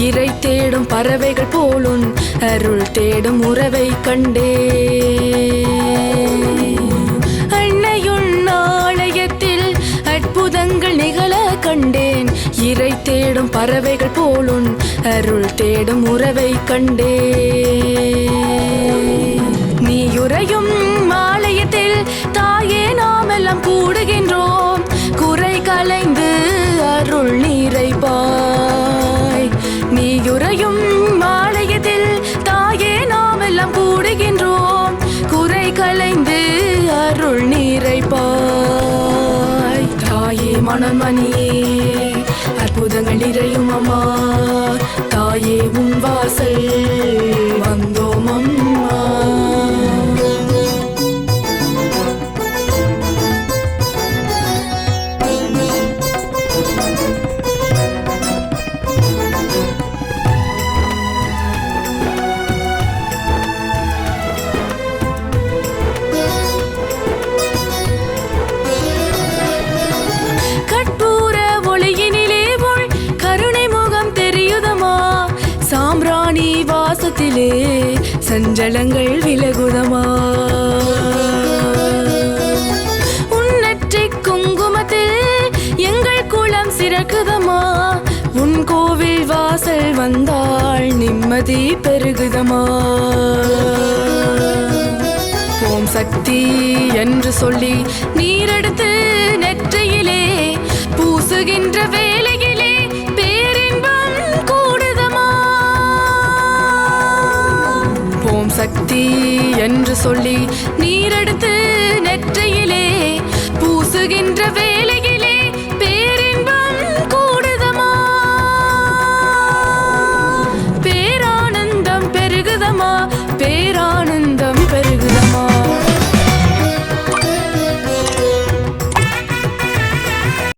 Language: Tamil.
இறை தேடும் பறவைகள் போலுன் அருள் தேடும் உறவை கண்டே. அன்னையுன் ஆலயத்தில் அற்புதங்கள் நிகழ கண்டேன். இறை தேடும் பறவைகள் போலுன் அருள் தேடும் உறவை கண்டே. நீயுறையும் ஆலயத்தில் தாயே நாமெல்லாம் கூடுகின்றோம். குறை கலைந்து அருள் நிறைப்பாய். நீயுறையும் ஆலயத்தில் தாயே நாமெல்லாம் கூடுகின்றோம். குறை கலைந்து அருள் நிறைப்பாய். தாயே மணமணியே அற்புதங்கள் நிறையும் அம்மா. தாயே உன் வாசல் வந்தோம் அம்மா. கற்பூர ஒளியினிலே உள் கருணை முகம் தெரியுதமா. சாம்பிராணி வாசத்திலே சஞ்சலங்கள் விலகுதமா. உன்னற்றி குங்குமத்தில் எங்கள் குளம் சிறக்குதமா. உன் கோவில் வாசல் வந்தால் நிம்மதி பெருகுதமா. ஓம் சக்தி என்று சொல்லி நீரெடுத்து நெற்றியிலே பூசுகின்ற வேளையிலே பேரின்பம் கூடுதமா. ஓம் சக்தி என்று சொல்லி